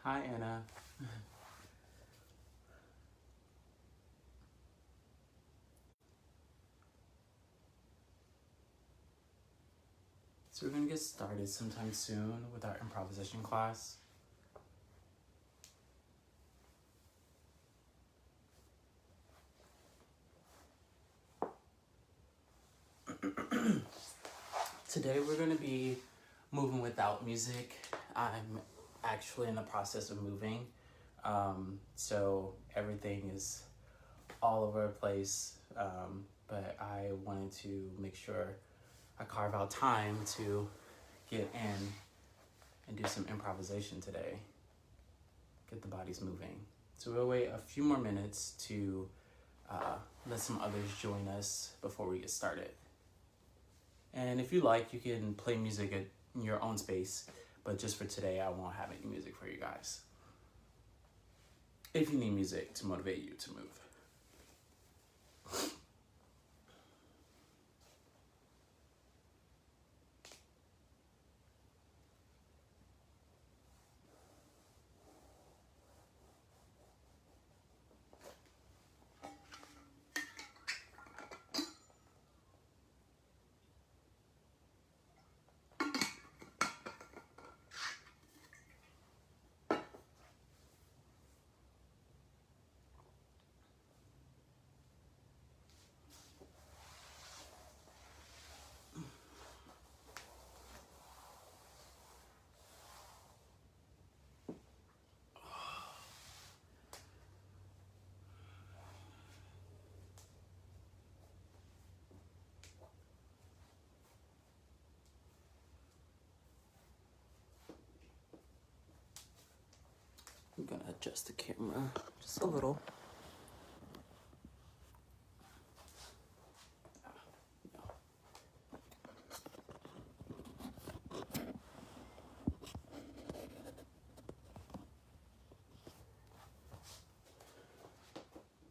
Hi, Anna. So we're gonna get started sometime soon with our improvisation class. Today we're gonna be moving without music. I'm actually in the process of moving, so everything is all over the place. But I wanted to make sure I carve out time to get in and do some improvisation today. Get the bodies moving. So we'll wait a few more minutes to let some others join us before we get started. And if you like, you can play music at your own space, but just for today, I won't have any music for you guys. If you need music to motivate you to move. I'm gonna adjust the camera just a little.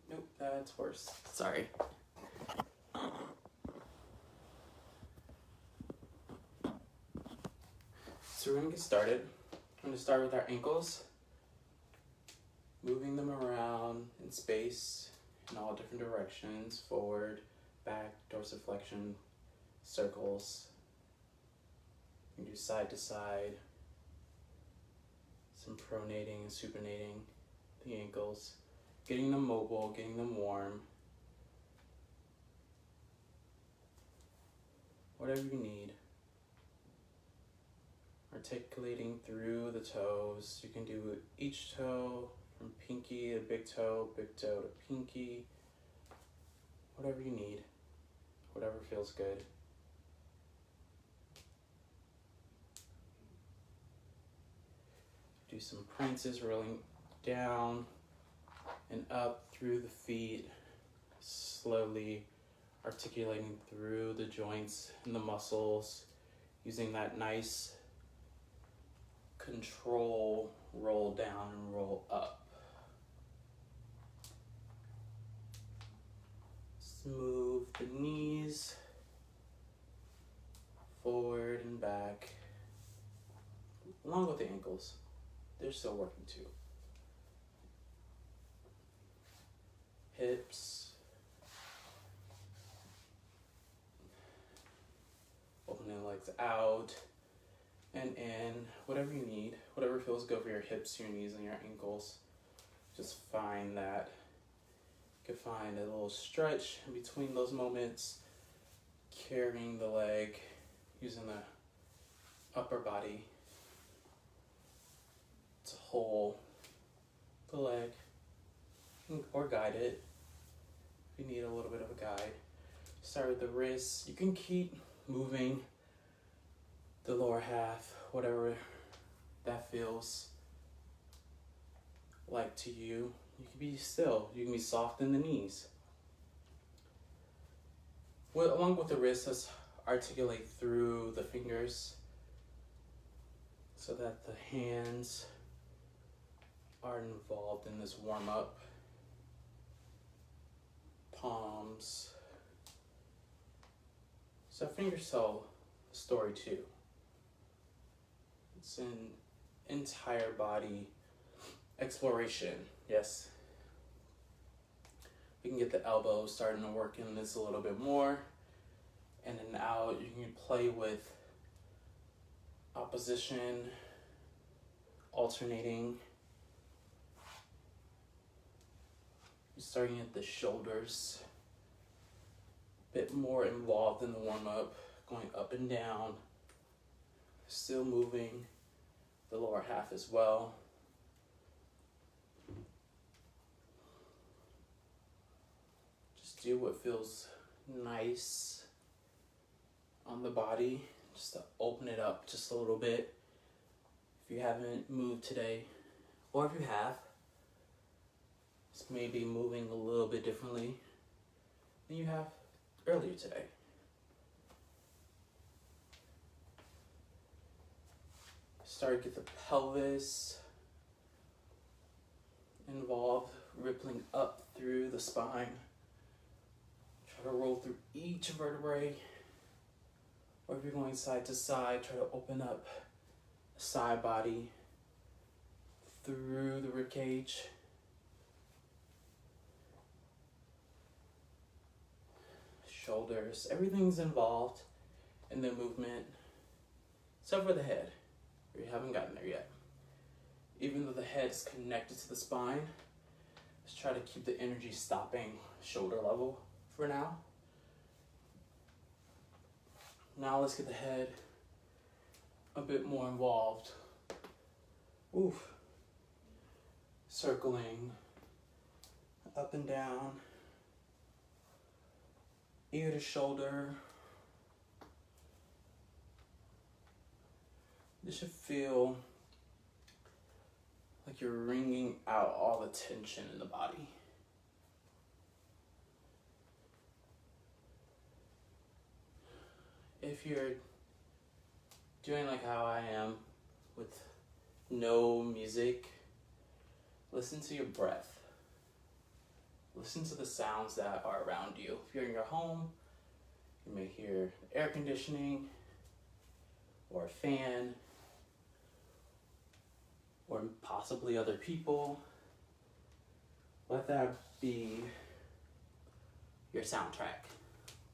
Nope, that's worse. Sorry. So we're gonna get started. I'm gonna start with our ankles, moving them around in space in all different directions, forward, back, dorsiflexion, circles. You can do side to side, some pronating and supinating the ankles, getting them mobile, getting them warm. Whatever you need. Articulating through the toes. You can do each toe from pinky to big toe to pinky. Whatever you need. Whatever feels good. Do some prances, rolling down and up through the feet, slowly articulating through the joints and the muscles, using that nice control roll down and roll up. Smooth the knees, forward and back, along with the ankles. They're still working too. Hips. Opening the legs out and in, whatever you need, whatever feels good for your hips, your knees, and your ankles. Just find that. You can find a little stretch in between those moments, carrying the leg, using the upper body to hold the leg or guide it if you need a little bit of a guide. Start with the wrists. You can keep moving the lower half, whatever that feels like to you. You can be still. You can be soft in the knees. Along with the wrists, let's articulate through the fingers so that the hands are involved in this warm-up. Palms. So fingers tell a story too. It's an entire body exploration. Yes. We can get the elbow starting to work in this a little bit more. And then out, you can play with opposition, alternating. You're starting at the shoulders. A bit more involved in the warm-up, going up and down. Still moving the lower half as well. Just do what feels nice on the body, just to open it up just a little bit. If you haven't moved today, or if you have, it's maybe moving a little bit differently than you have earlier today. Start to get the pelvis involved, rippling up through the spine. Try to roll through each vertebrae. Or if you're going side to side, try to open up the side body through the rib cage. Shoulders, everything's involved in the movement, except for the head. We haven't gotten there yet. Even though the head's connected to the spine, let's try to keep the energy stopping shoulder level for now. Now let's get the head a bit more involved. Oof. Circling up and down, ear to shoulder. This should feel like you're wringing out all the tension in the body. If you're doing like how I am with no music, listen to your breath. Listen to the sounds that are around you. If you're in your home, you may hear air conditioning or a fan or possibly other people. Let that be your soundtrack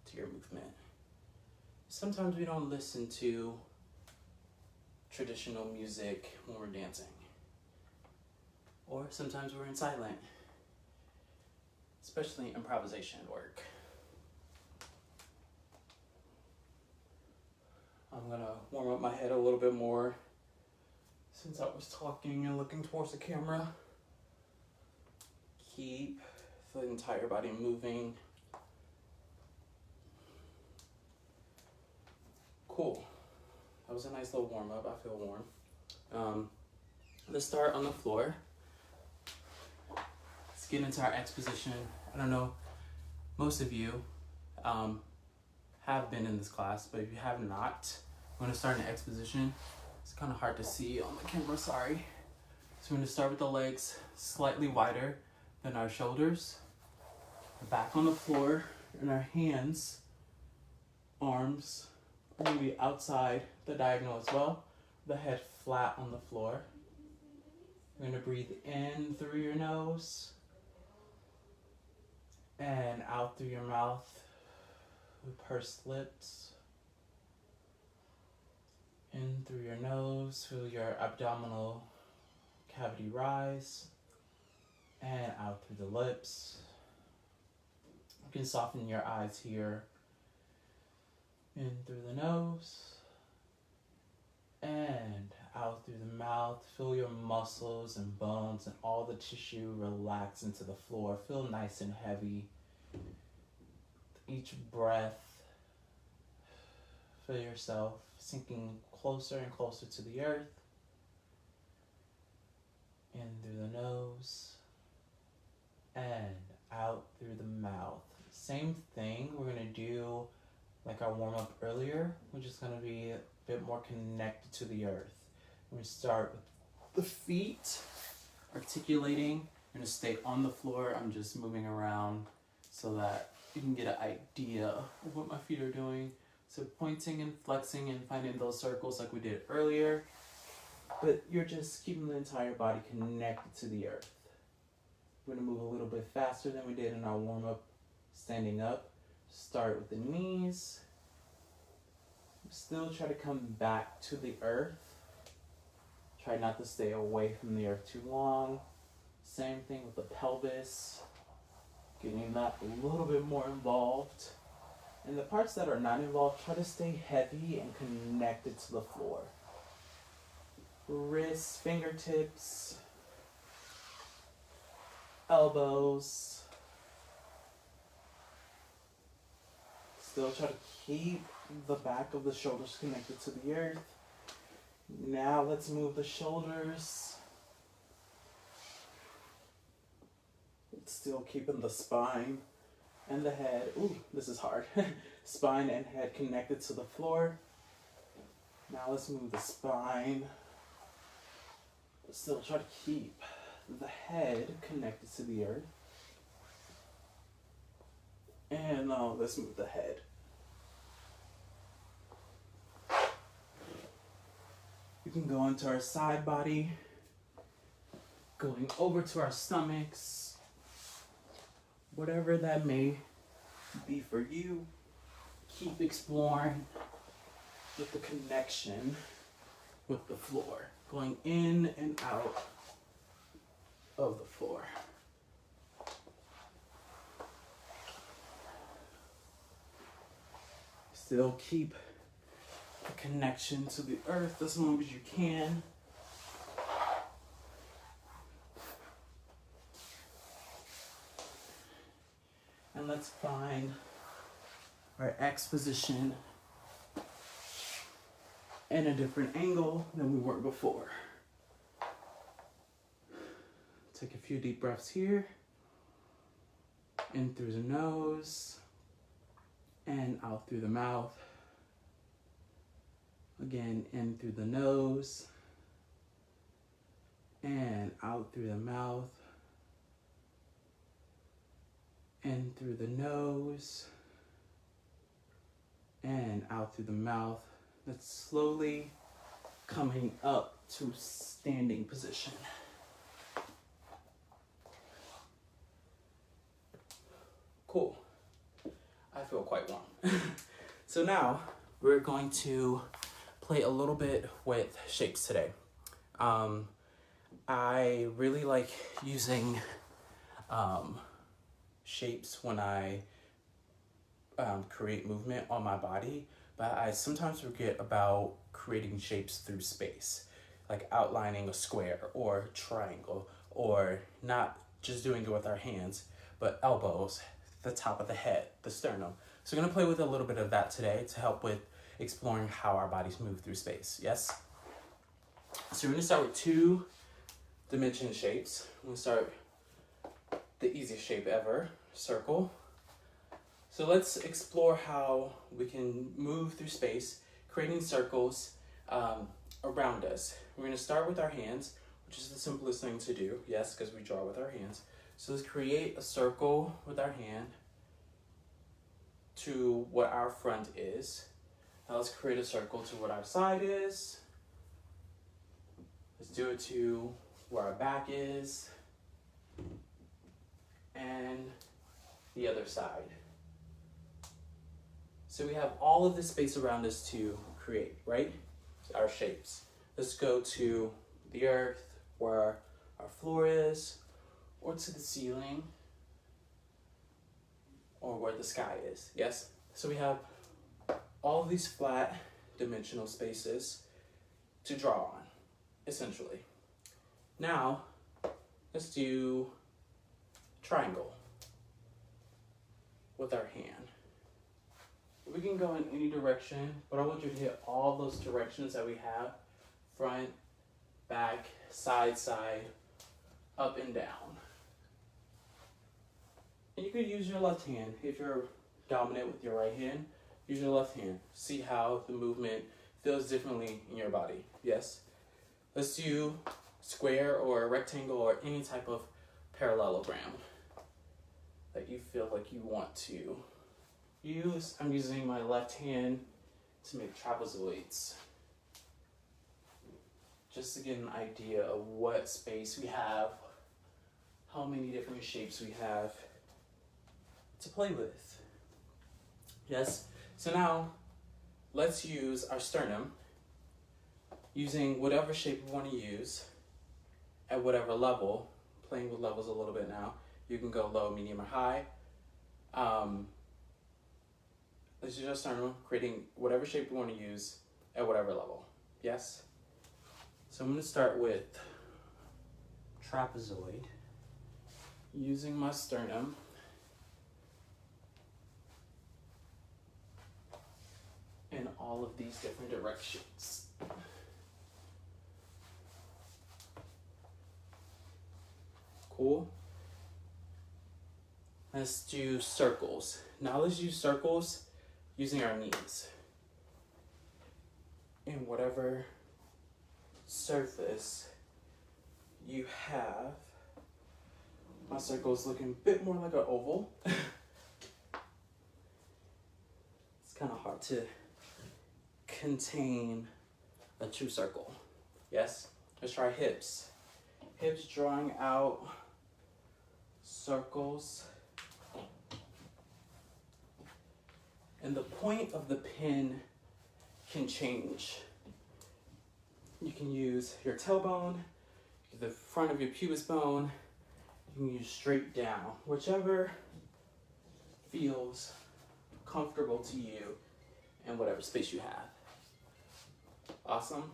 to your movement. Sometimes we don't listen to traditional music when we're dancing. Or sometimes we're in silent, especially improvisation work. I'm gonna warm up my head a little bit more since I was talking and looking towards the camera. Keep the entire body moving. Cool. That was a nice little warm up. I feel warm. Let's start on the floor. Let's get into our exposition. I don't know, most of you have been in this class, but if you have not, we're going to start an exposition. It's kind of hard to see on the camera, sorry. So we're going to start with the legs slightly wider than our shoulders. Back on the floor, and our hands, arms, are going to be outside the diagonal as well. The head flat on the floor. You're going to breathe in through your nose and out through your mouth with pursed lips. In through your nose, feel your abdominal cavity rise, and out through the lips. You can soften your eyes here. In through the nose, and out through the mouth. Feel your muscles and bones and all the tissue relax into the floor. Feel nice and heavy. Each breath, feel yourself sinking closer and closer to the earth. In through the nose, and out through the mouth. Same thing we're going to do like our warm-up earlier, which is going to be a bit more connected to the earth. We start with the feet, articulating. I'm going to stay on the floor. I'm just moving around so that you can get an idea of what my feet are doing. So pointing and flexing and finding those circles like we did earlier. but you're just keeping the entire body connected to the earth. We're gonna move a little bit faster than we did in our warm-up, standing up. Start with the knees. Still try to come back to the earth. Try not to stay away from the earth too long. Same thing with the pelvis. Getting that a little bit more involved. And the parts that are not involved, try to stay heavy and connected to the floor. Wrists, fingertips, elbows. Still try to keep the back of the shoulders connected to the earth. Now let's move the shoulders. Still keeping the spine and the head. Ooh, this is hard. Spine and head connected to the floor. Now let's move the spine. Still try to keep the head connected to the earth. And now let's move the head. We can go into our side body, going over to our stomachs, whatever that may be for you. Keep exploring with the connection with the floor, going in and out of the floor. Still keep the connection to the earth as long as you can. And let's find our X position in a different angle than we were before. Take a few deep breaths here. In through the nose and out through the mouth. Again, in through the nose and out through the mouth. In through the nose and out through the mouth. That's slowly coming up to standing position. Cool. I feel quite warm. So now we're going to play a little bit with shapes today. I really like using shapes when I create movement on my body, but I sometimes forget about creating shapes through space, like outlining a square or triangle, or not just doing it with our hands, but elbows, the top of the head, the sternum. So we're gonna play with a little bit of that today to help with exploring how our bodies move through space, yes? So we're gonna start with 2-dimension shapes. I'm gonna start the easiest shape ever, circle. So let's explore how we can move through space, creating circles around us. We're gonna start with our hands, which is the simplest thing to do, yes, because we draw with our hands. So let's create a circle with our hand to what our front is. Now let's create a circle to what our side is. Let's do it to where our back is. And the other side. So we have all of this space around us to create, right? Our shapes. Let's go to the earth, where our floor is, or to the ceiling, or where the sky is, yes? So we have all of these flat dimensional spaces to draw on, essentially. Now, let's do triangle with our hand. We can go in any direction, but I want you to hit all those directions that we have: front, back, side, side, up and down. And you could use your left hand. If you're dominant with your right hand, use your left hand. See how the movement feels differently in your body, yes? Let's do square or rectangle or any type of parallelogram that you feel like you want to use. I'm using my left hand to make trapezoids. just to get an idea of what space we have, how many different shapes we have to play with. Yes, so now let's use our sternum using whatever shape we want to use at whatever level, playing with levels a little bit now. You can go low, medium, or high. Let's use our sternum, creating whatever shape we want to use at whatever level. Yes? So I'm going to start with trapezoid, using my sternum. In all of these different directions. Cool. Let's do circles. Now let's use circles using our knees. In whatever surface you have. My circle is looking a bit more like an oval. It's kind of hard to contain a true circle. Yes? Let's try hips. Hips drawing out circles. And the point of the pin can change. You can use your tailbone, the front of your pubis bone, you can use straight down, whichever feels comfortable to you in whatever space you have. Awesome.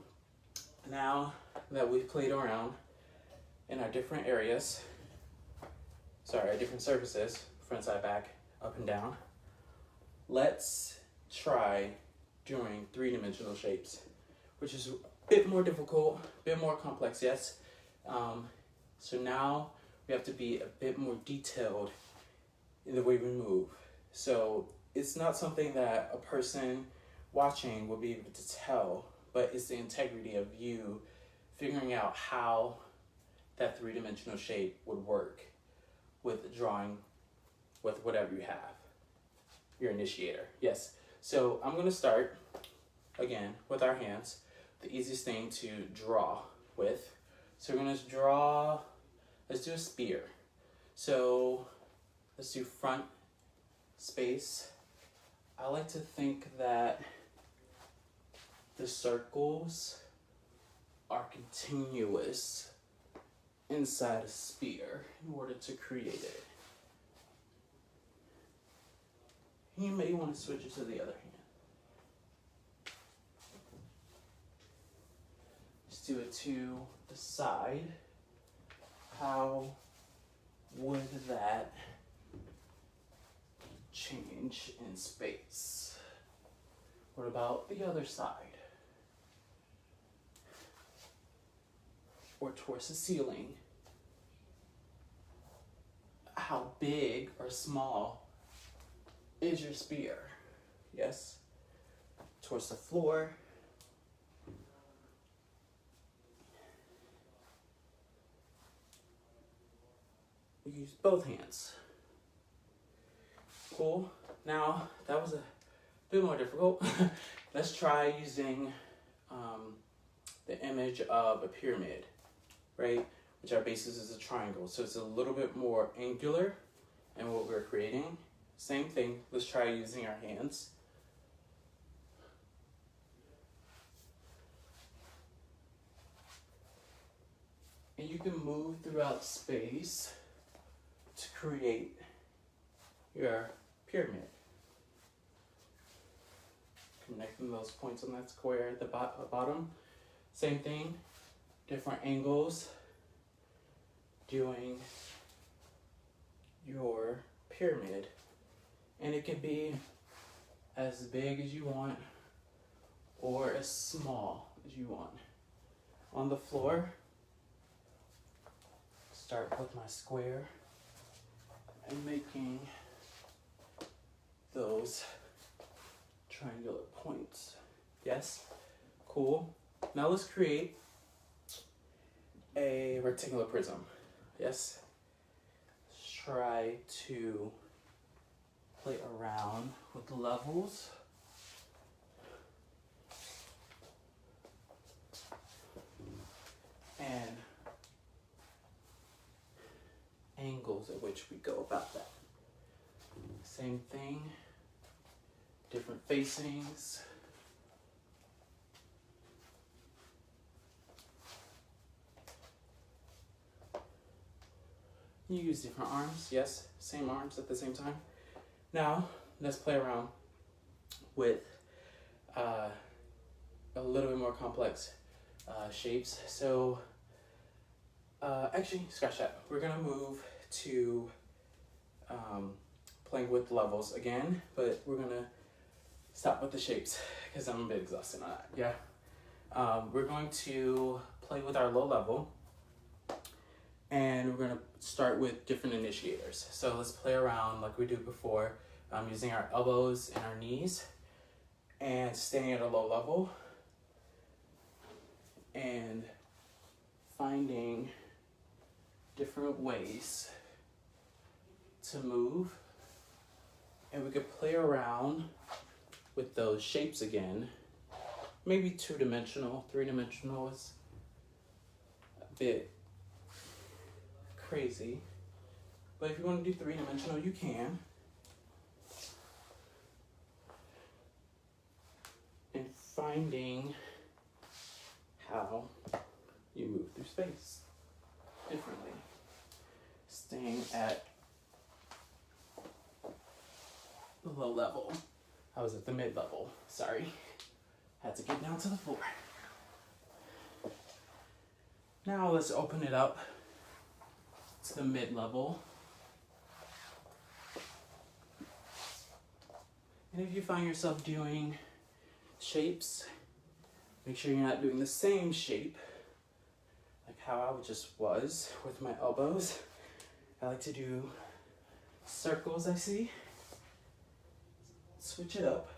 Now that we've played around in our different areas, our different surfaces, front, side, back, up and down, let's try doing three-dimensional shapes, which is a bit more difficult, a bit more complex, yes. So now we have to be a bit more detailed in the way we move. So it's not something that a person watching will be able to tell, but it's the integrity of you figuring out how that three-dimensional shape would work with drawing with whatever you have, your initiator. Yes, so I'm gonna start, again, with our hands, the easiest thing to draw with. So we're gonna draw, let's do a spear. So let's do front space. I like to think that the circles are continuous inside a spear in order to create it. You may want to switch it to the other hand. Let's do it to the side. How would that change in space? What about the other side? Or towards the ceiling? How big or small is your spear? Yes? Towards the floor. We use both hands. Cool. Now, that was a bit more difficult. Let's try using the image of a pyramid, right? Which our basis is a triangle. So it's a little bit more angular in what we're creating. Same thing, let's try using our hands. And you can move throughout space to create your pyramid. Connecting those points on that square at the bottom. Same thing, different angles, doing your pyramid. And it can be as big as you want or as small as you want. On the floor, start with my square and making those triangular points. Yes? Cool. Now let's create a rectangular prism. Yes? Let's try to play around with levels. and angles at which we go about that. Same thing, different facings. You use different arms, yes, same arms at the same time. Now, let's play around with a little bit more complex shapes. So, actually, scratch that. We're gonna move to playing with levels again, but we're gonna stop with the shapes because I'm a bit exhausted on that. Yeah. We're going to play with our low level, and we're gonna start with different initiators. So let's play around like we did before, using our elbows and our knees, and staying at a low level, and finding different ways to move. And we could play around with those shapes again. Maybe 2-dimensional, 3-dimensional is a bit crazy. But if you want to do 3-dimensional, you can. And finding how you move through space differently. Staying at the low level. I was at the mid level, sorry. Had to get down to the floor. Now let's open it up to the mid level. And if you find yourself doing shapes, make sure you're not doing the same shape like how I just was with my elbows. I like to do circles, I see. Switch it up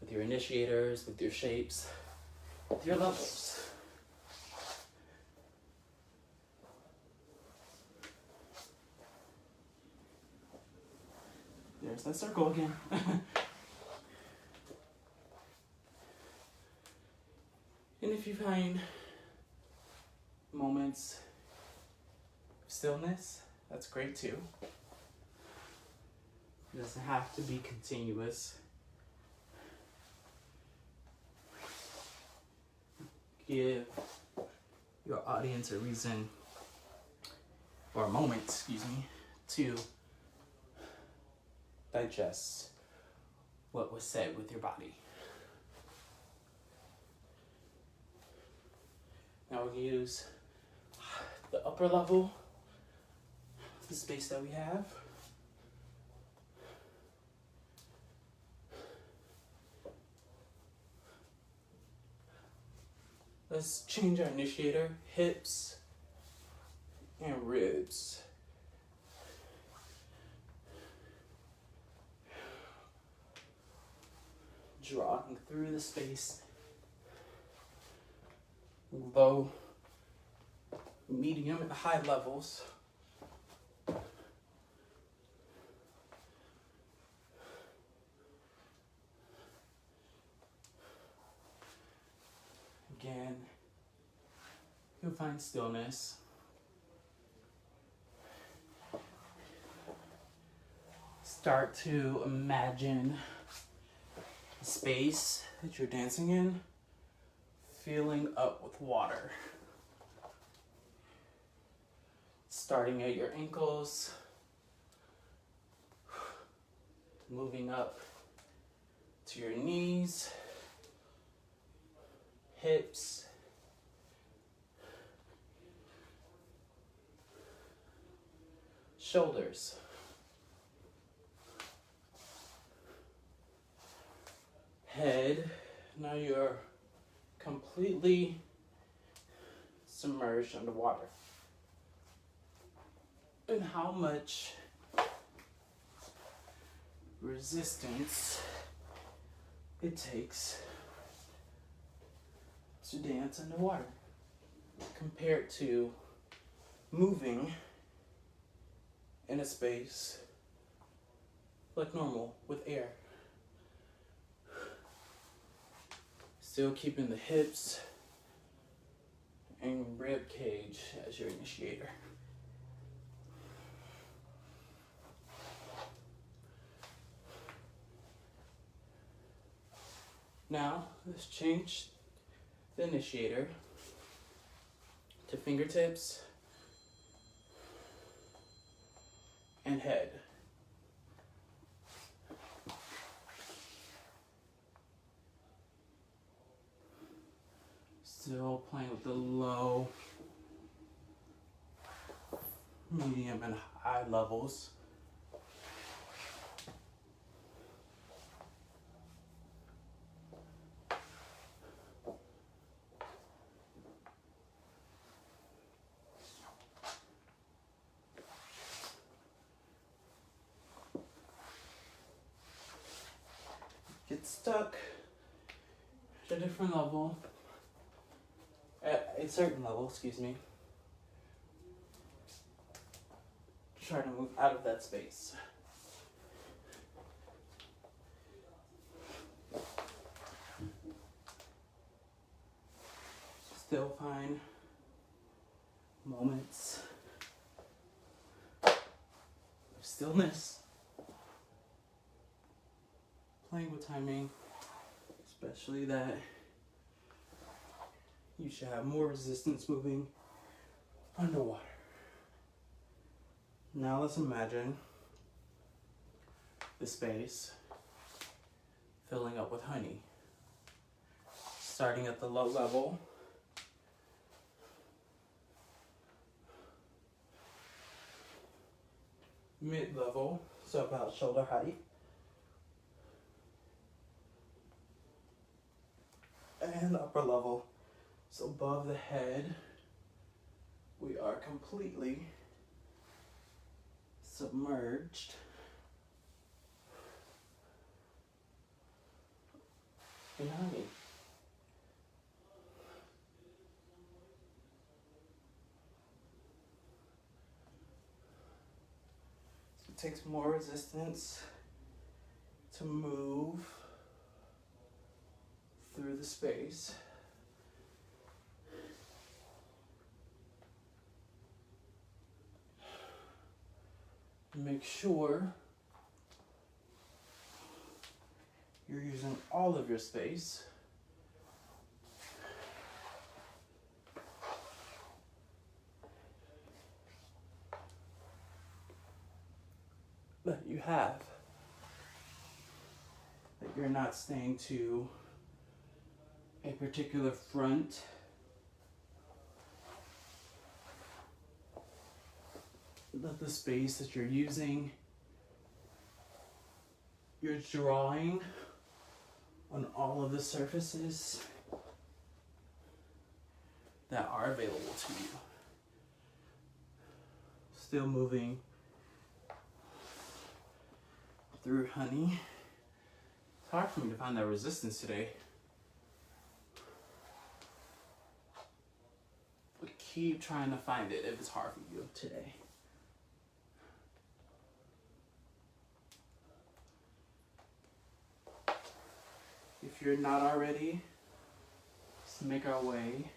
with your initiators, with your shapes, with your levels. There's that circle again. And if you find moments of stillness, that's great too. It doesn't have to be continuous. Give your audience a reason, or a moment, excuse me, to digest what was said with your body. Now we'll use the upper level, the space that we have. Let's change our initiator, hips and ribs. Drawing through the space. Low, medium, and high levels. Again, you'll find stillness. Start to imagine the space that you're dancing in filling up with water. Starting at your ankles, moving up to your knees, hips, shoulders, head. Now you're completely submerged underwater. And how much resistance it takes to dance underwater compared to moving in a space like normal with air. Still keeping the hips and rib cage as your initiator. Now, let's change the initiator to fingertips and head. Still playing with the low, medium, and high levels. Get stuck at a different level, at a certain level, excuse me. Try to move out of that space. Still find moments of stillness. Playing with timing, especially that you should have more resistance moving underwater. Now let's imagine the space filling up with honey. Starting at the low level, mid-level, so about shoulder height, and upper level, so above the head. We are completely submerged in honey. So it takes more resistance to move through the space. Make sure you're using all of your space. That you have. That you're not staying to a particular front. That the space that you're using, you're drawing on all of the surfaces that are available to you. Still moving through honey. It's hard for me to find that resistance today. But keep trying to find it if it's hard for you today. If you're not already, let's make our way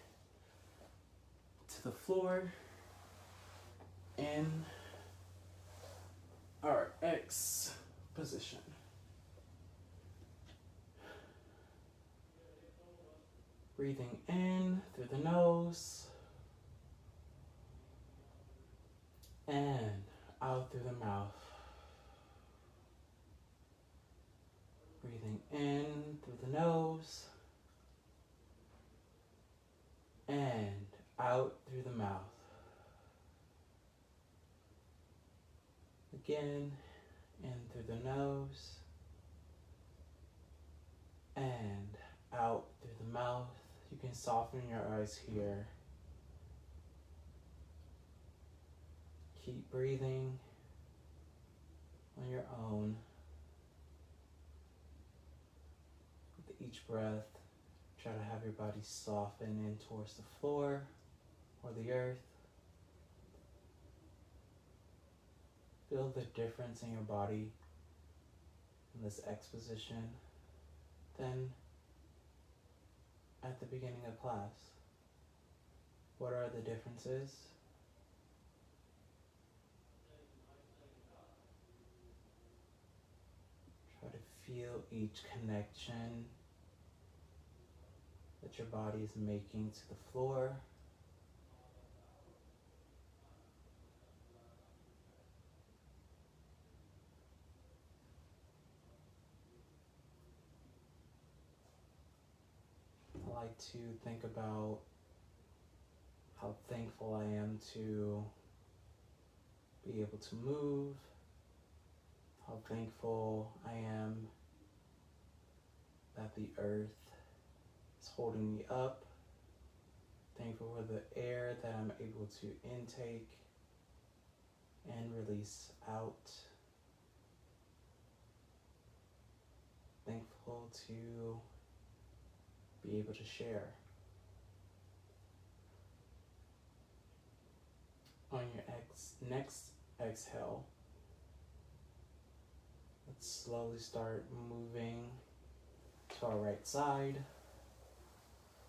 to the floor in our X position. Breathing in through the nose and out through the mouth. Breathing in through the nose and out through the mouth. Again, in through the nose and out through the mouth. You can soften your eyes here. Keep breathing on your own. With each breath, try to have your body soften in towards the floor or the earth. Feel the difference in your body in this X position. Then, at the beginning of class, What are the differences? Try to feel each connection that your body is making to the floor. I like to think about how thankful I am to be able to move, how thankful I am that the earth is holding me up, thankful for the air that I'm able to intake and release out, thankful to be able to share. On your next exhale, let's slowly start moving to our right side,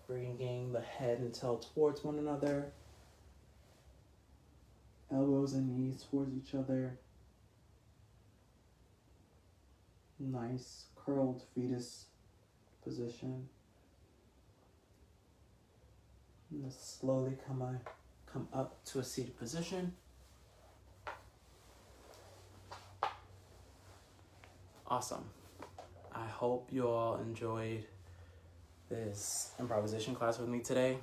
bringing the head and tail towards one another, elbows and knees towards each other. Nice curled fetus position. And let's slowly come up to a seated position. Awesome. I hope you all enjoyed this improvisation class with me today.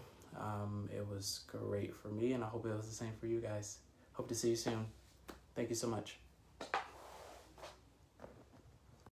It was great for me, and I hope it was the same for you guys. Hope to see you soon. Thank you so much.